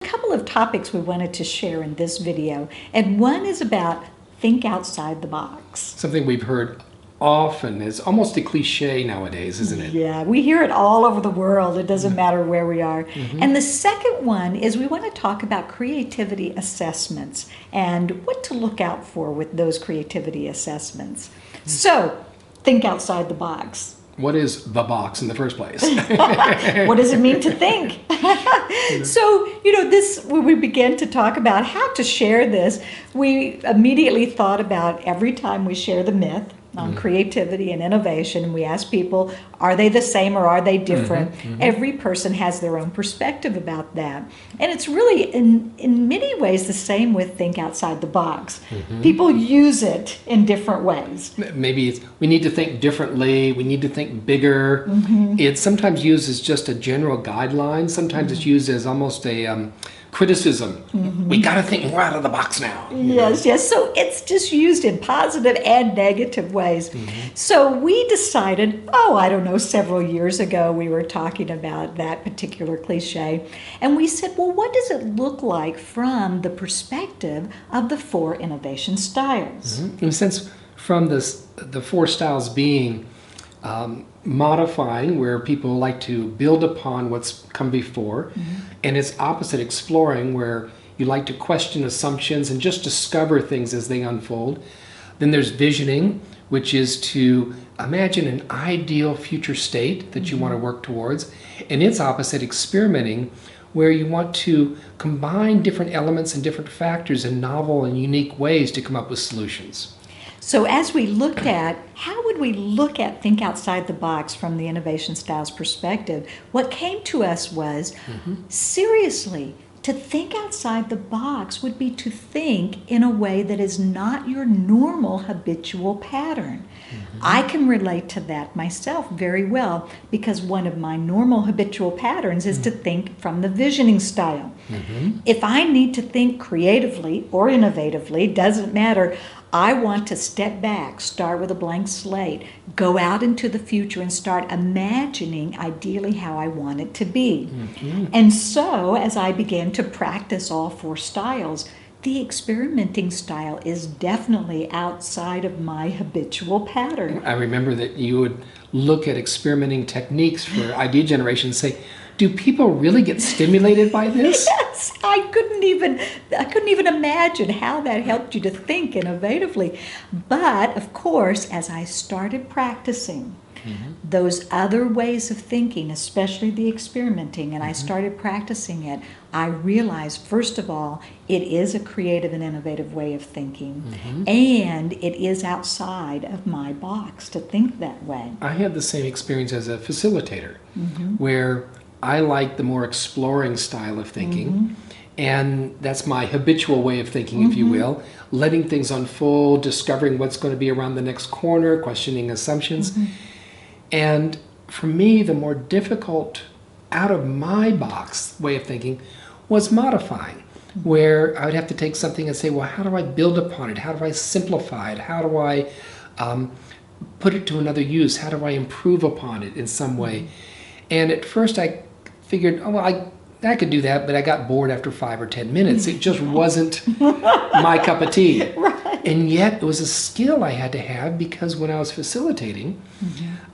couple of topics we wanted to share in this video, and one is about think outside the box. Something we've heard often is almost a cliche nowadays, isn't it? Yeah, we hear it all over the world. It doesn't matter where we are. And the second one is we want to talk about creativity assessments and what to look out for with those creativity assessments. So, think outside the box. What is the box in the first place? What does it mean to think? So, when we began to talk about how to share this, we immediately thought about every time we share the myth on creativity and innovation, and we ask people, are they the same or are they different? Every person has their own perspective about that. And it's really, in many ways, the same with think outside the box. People use it in different ways. Maybe it's, we need to think differently, we need to think bigger. It's sometimes used as just a general guideline. Sometimes it's used as almost a criticism. We got to think more out of the box now. Yes. So it's just used in positive and negative ways. So we decided, several years ago, we were talking about that particular cliche, and we said, well, what does it look like from the perspective of the 4 innovation styles? In a sense, from the 4 styles being modifying, where people like to build upon what's come before, and its opposite, exploring, where you like to question assumptions and just discover things as they unfold. Then there's visioning, which is to imagine an ideal future state that you want to work towards, and its opposite, experimenting, where you want to combine different elements and different factors in novel and unique ways to come up with solutions. So as we looked at, how would we look at think outside the box from the innovation styles perspective, what came to us was, seriously, to think outside the box would be to think in a way that is not your normal habitual pattern. I can relate to that myself very well, because one of my normal habitual patterns is to think from the visioning style. If I need to think creatively or innovatively, doesn't matter. I want to step back, start with a blank slate, go out into the future and start imagining ideally how I want it to be. And so, as I began to practice all 4 styles, the experimenting style is definitely outside of my habitual pattern. I remember that you would look at experimenting techniques for idea generation and say, do people really get stimulated by this? Yes, I couldn't even imagine how that helped you to think innovatively. But of course, as I started practicing those other ways of thinking, especially the experimenting, and I started practicing it, I realized, first of all, it is a creative and innovative way of thinking, and it is outside of my box to think that way. I had the same experience as a facilitator, where I like the more exploring style of thinking, and that's my habitual way of thinking, if you will, letting things unfold, discovering what's going to be around the next corner, questioning assumptions. And for me, the more difficult out of my box way of thinking was modifying, where I would have to take something and say, well, how do I build upon it? How do I simplify it? How do I put it to another use? How do I improve upon it in some way? And at first I figured, oh, well, I could do that, but I got bored after 5 or 10 minutes. It just wasn't my cup of tea. And yet it was a skill I had to have, because when I was facilitating,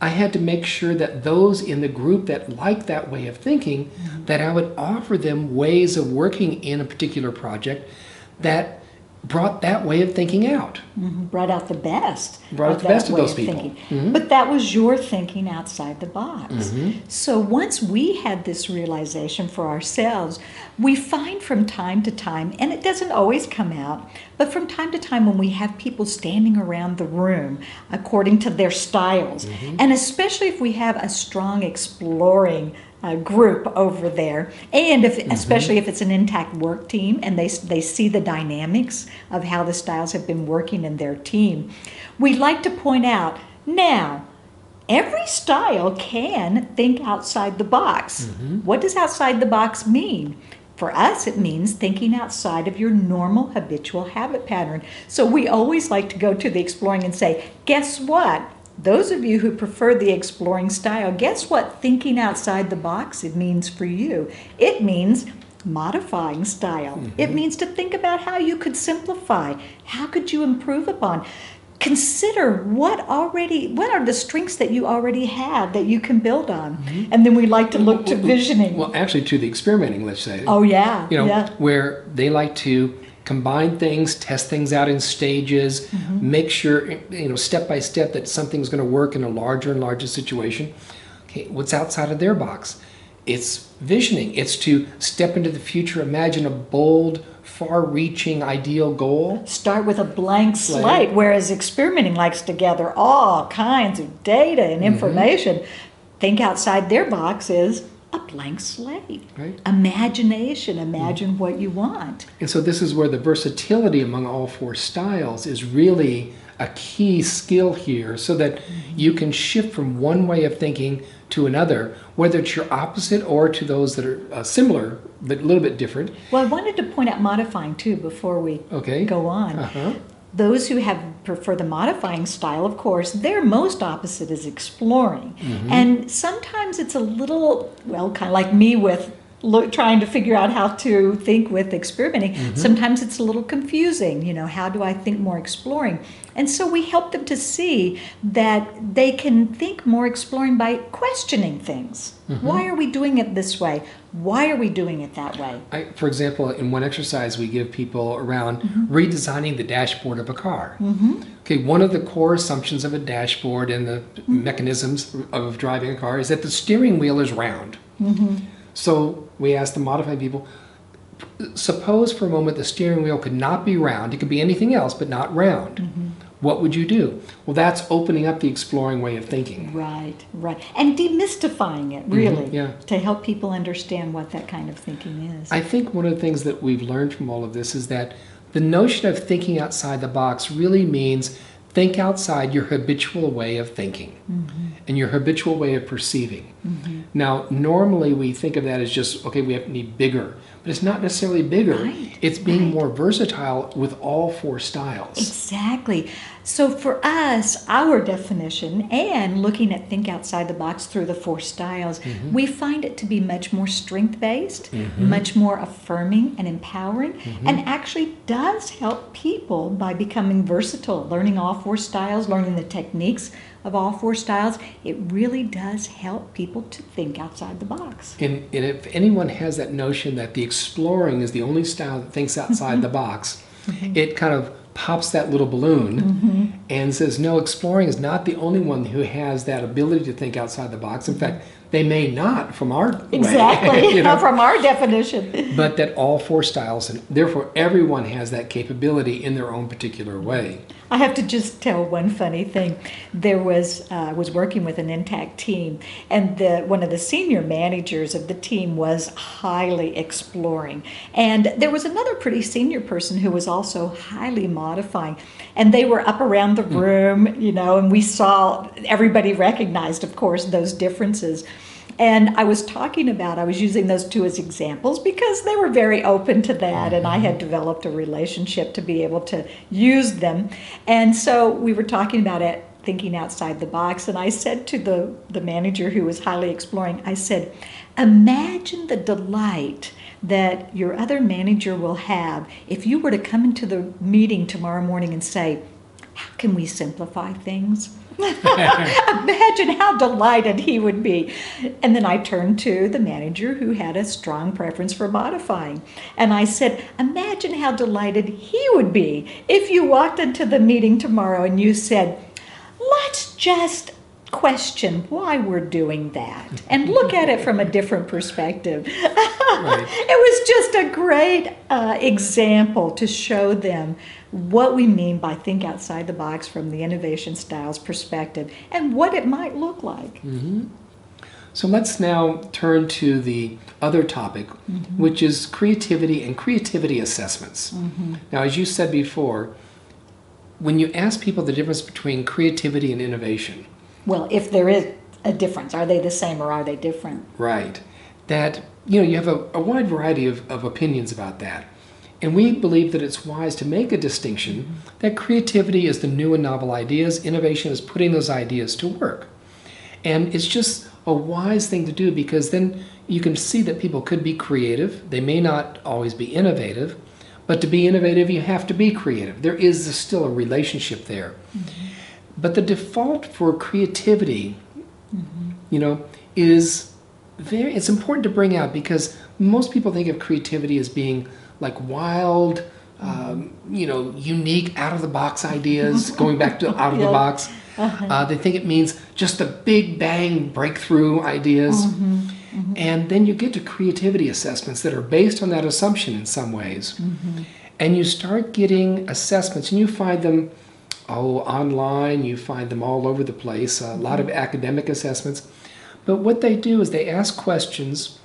I had to make sure that those in the group that liked that way of thinking, that I would offer them ways of working in a particular project that brought that way of thinking out. Brought out the best. Brought out the best of those people. But that was your thinking outside the box. So once we had this realization for ourselves, we find from time to time, and it doesn't always come out, but from time to time when we have people standing around the room according to their styles, and especially if we have a strong exploring group over there, and especially if it's an intact work team and they see the dynamics of how the styles have been working in their team, we like to point out, now, every style can think outside the box. What does outside the box mean? For us, it means thinking outside of your normal habitual habit pattern. So we always like to go to the exploring and say, guess what? Those of you who prefer the exploring style, guess what thinking outside the box it means for you? It means modifying style. It means to think about how you could simplify. How could you improve upon? Consider what are the strengths that you already have that you can build on. And then we like to look to visioning. Well, actually, to the experimenting, let's say. Oh, yeah. Where they like to combine things, test things out in stages, make sure, step by step that something's going to work in a larger and larger situation. Okay, what's outside of their box? It's visioning. It's to step into the future, imagine a bold, far-reaching, ideal goal. Start with a blank slate, whereas experimenting likes to gather all kinds of data and information. Think outside their box is a blank slate. Right. Imagination. Imagine what you want. And so this is where the versatility among all four styles is really a key skill here, so that you can shift from one way of thinking to another, whether it's your opposite or to those that are similar but a little bit different. Well, I wanted to point out modifying too before we go on. Those who prefer the modifying style, of course, their most opposite is exploring. And sometimes it's a little, kind of like me with trying to figure out how to think with experimenting. Sometimes it's a little confusing, how do I think more exploring? And so we help them to see that they can think more exploring by questioning things. Why are we doing it this way? Why are we doing it that way? For example, in one exercise we give people around redesigning the dashboard of a car. Okay, one of the core assumptions of a dashboard and the mechanisms of driving a car is that the steering wheel is round. So we ask the modifying people, suppose for a moment the steering wheel could not be round. It could be anything else, but not round. What would you do? Well, that's opening up the exploring way of thinking. Right. And demystifying it, really, to help people understand what that kind of thinking is. I think one of the things that we've learned from all of this is that the notion of thinking outside the box really means think outside your habitual way of thinking and your habitual way of perceiving. Now, normally we think of that as just, we need bigger. But it's not necessarily bigger. It's being more versatile with all four styles. Exactly. So for us, our definition and looking at think outside the box through the four styles, we find it to be much more strength-based, much more affirming and empowering, and actually does help people by becoming versatile, learning all four styles, learning the techniques of all four styles. It really does help people to think outside the box. And if anyone has that notion that the exploring is the only style that thinks outside the box, it kind of pops that little balloon and says, no, exploring is not the only one who has that ability to think outside the box. In fact, they may not from our way, from our definition. But that all four styles, and therefore everyone has that capability in their own particular way. I have to just tell one funny thing. There was working with an intact team, and one of the senior managers of the team was highly exploring. And there was another pretty senior person who was also highly modifying. And they were up around the room, and we saw, everybody recognized, of course, those differences. And I was using those two as examples because they were very open to that, and I had developed a relationship to be able to use them. And so we were talking about it, thinking outside the box, and I said to the manager who was highly exploring, I said, imagine the delight that your other manager will have if you were to come into the meeting tomorrow morning and say, how can we simplify things? Imagine how delighted he would be. And then I turned to the manager who had a strong preference for modifying. And I said, imagine how delighted he would be if you walked into the meeting tomorrow and you said, let's just question why we're doing that and look at it from a different perspective. It was just a great example to show them what we mean by think outside the box from the innovation styles perspective and what it might look like. So let's now turn to the other topic, which is creativity and creativity assessments. Now, as you said before, when you ask people the difference between creativity and innovation, well, if there is a difference, are they the same or are they different? Right. That, you have a wide variety of opinions about that. And we believe that it's wise to make a distinction that creativity is the new and novel ideas, innovation is putting those ideas to work. And it's just a wise thing to do, because then you can see that people could be creative. They may not always be innovative, but to be innovative, you have to be creative. There is still a relationship there. But the default for creativity, is it's important to bring out, because most people think of creativity as being like wild, unique, out-of-the-box ideas, going back to out-of-the-box. They think it means just the big bang breakthrough ideas. And then you get to creativity assessments that are based on that assumption in some ways. And you start getting assessments, and you find them online, you find them all over the place, a lot of academic assessments. But what they do is they ask questions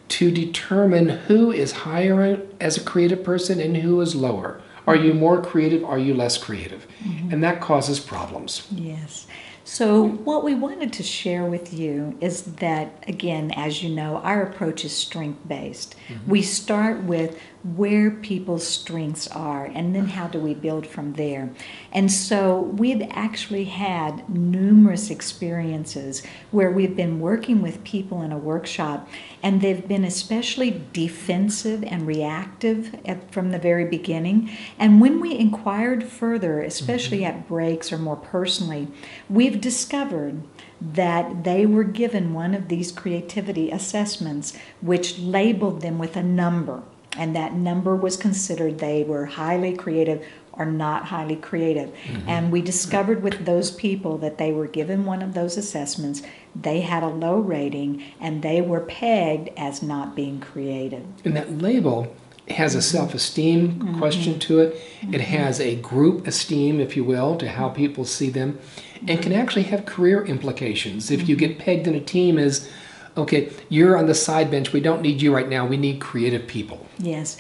to determine who is higher as a creative person and who is lower. Are you more creative? Are you less creative? And that causes problems. Yes. So what we wanted to share with you is that, again, as you know, our approach is strength-based. We start with where people's strengths are, and then how do we build from there. And so we've actually had numerous experiences where we've been working with people in a workshop, and they've been especially defensive and reactive from the very beginning. And when we inquired further, especially at breaks or more personally, we've discovered that they were given one of these creativity assessments which labeled them with a number. And that number was considered they were highly creative or not highly creative. And we discovered with those people that they were given one of those assessments, they had a low rating, and they were pegged as not being creative. And that label has a self-esteem question to it. It has a group esteem, if you will, to how people see them, and can actually have career implications. If you get pegged in a team as, okay, you're on the side bench, we don't need you right now, we need creative people. Yes.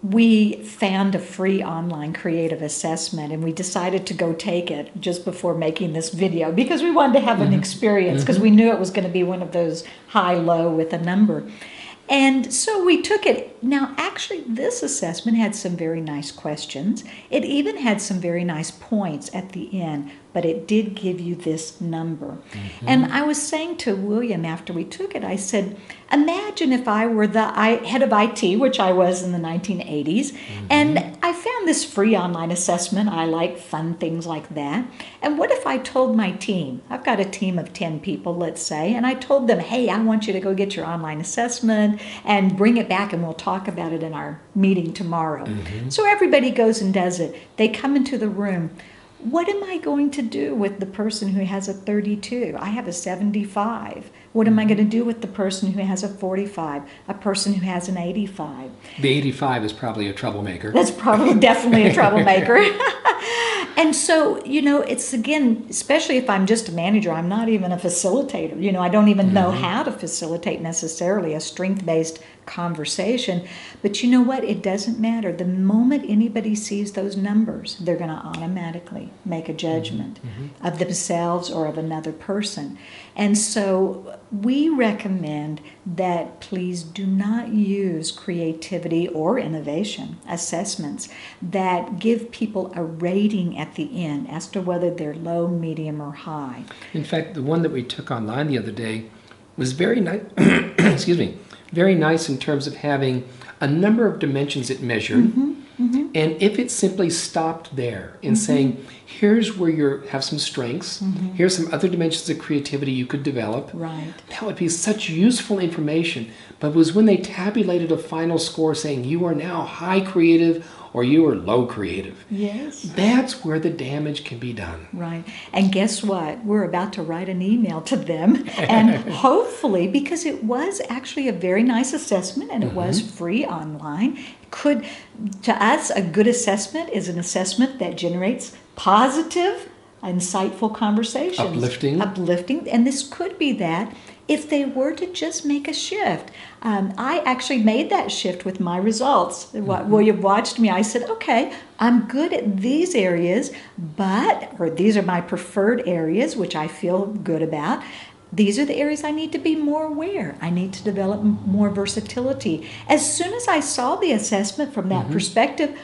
We found a free online creative assessment, and we decided to go take it just before making this video because we wanted to have an experience, because we knew it was going to be one of those high-low with a number. And so we took it. Now, actually, this assessment had some very nice questions. It even had some very nice points at the end, but it did give you this number. And I was saying to William after we took it, I said, imagine if I were the head of IT, which I was in the 1980s, and I found this free online assessment. I like fun things like that. And what if I told my team, I've got a team of 10 people, let's say, and I told them, hey, I want you to go get your online assessment and bring it back, and we'll talk about it in our meeting tomorrow. So everybody goes and does it. They come into the room. What am I going to do with the person who has a 32? I have a 75. What am I going to do with the person who has a 45? A person who has an 85? The 85 is probably a troublemaker. That's probably definitely a troublemaker. And so, it's, again, especially if I'm just a manager, I'm not even a facilitator. I don't even know how to facilitate necessarily a strength-based conversation. But you know what? It doesn't matter. The moment anybody sees those numbers, they're going to automatically make a judgment of themselves or of another person. And so we recommend that please do not use creativity or innovation assessments that give people a rating at the end as to whether they're low, medium, or high. In fact, the one that we took online the other day was very nice. Excuse me. Very nice in terms of having a number of dimensions it measured. And if it simply stopped there in saying, here's where you have some strengths, here's some other dimensions of creativity you could develop, that would be such useful information. But it was when they tabulated a final score saying you are now high creative or you are low creative. Yes. That's where the damage can be done. Right. And guess what? We're about to write an email to them, and hopefully, because it was actually a very nice assessment and it was free online, to us, a good assessment is an assessment that generates positive, insightful conversations. Uplifting. And this could be that if they were to just make a shift. I actually made that shift with my results. Well, you've watched me. I said, okay, I'm good at these areas, or these are my preferred areas, which I feel good about. These are the areas I need to be more aware. I need to develop more versatility. As soon as I saw the assessment from that perspective,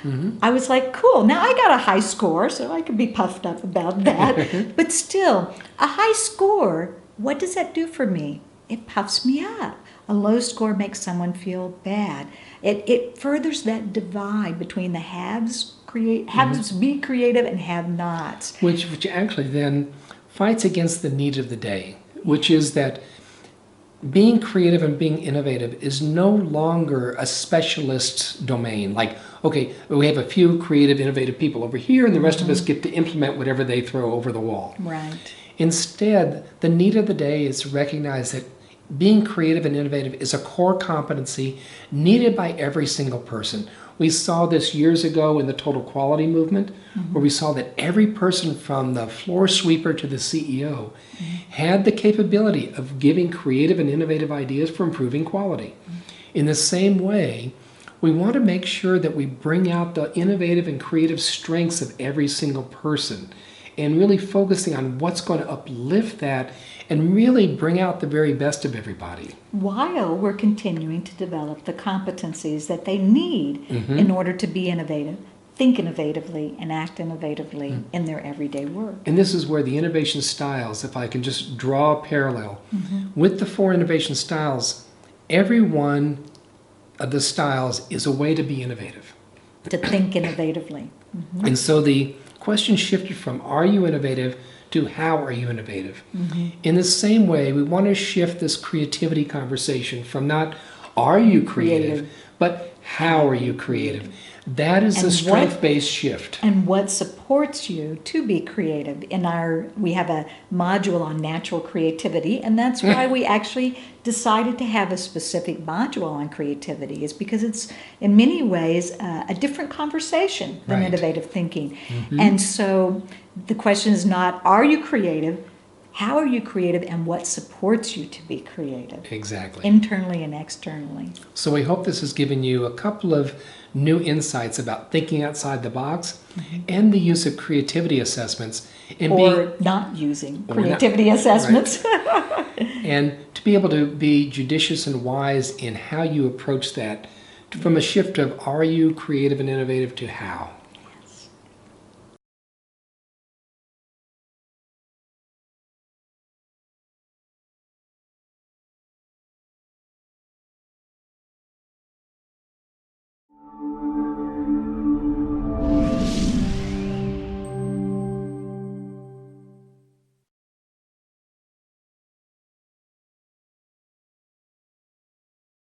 I was like, cool, now I got a high score, so I could be puffed up about that. But still, a high score What does that do for me? It puffs me up. A low score makes someone feel bad. It furthers that divide between the haves be creative and have nots. Which actually then fights against the need of the day, which is that being creative and being innovative is no longer a specialist's domain. Like, okay, we have a few creative, innovative people over here, and the rest of us get to implement whatever they throw over the wall. Right. Instead, the need of the day is to recognize that being creative and innovative is a core competency needed by every single person. We saw this years ago in the total quality movement, where we saw that every person from the floor sweeper to the CEO had the capability of giving creative and innovative ideas for improving quality. In the same way, we want to make sure that we bring out the innovative and creative strengths of every single person, and really focusing on what's going to uplift that and really bring out the very best of everybody. While we're continuing to develop the competencies that they need in order to be innovative, think innovatively, and act innovatively in their everyday work. And this is where the innovation styles, if I can just draw a parallel, with the 4 innovation styles, every one of the styles is a way to be innovative. To think innovatively. And so the question shifted from are you innovative to how are you innovative? In the same way, we want to shift this creativity conversation from not are you creative, but how are you creative? That is a strength-based shift. And what supports you to be creative. We have a module on natural creativity, and that's why we actually decided to have a specific module on creativity, is because it's in many ways a different conversation than innovative thinking. And so the question is not, are you creative? How are you creative, and what supports you to be creative? Exactly. Internally and externally. So we hope this has given you a couple of new insights about thinking outside the box and the use of creativity assessments. Not using creativity assessments. And to be able to be judicious and wise in how you approach that, from a shift of are you creative and innovative to how.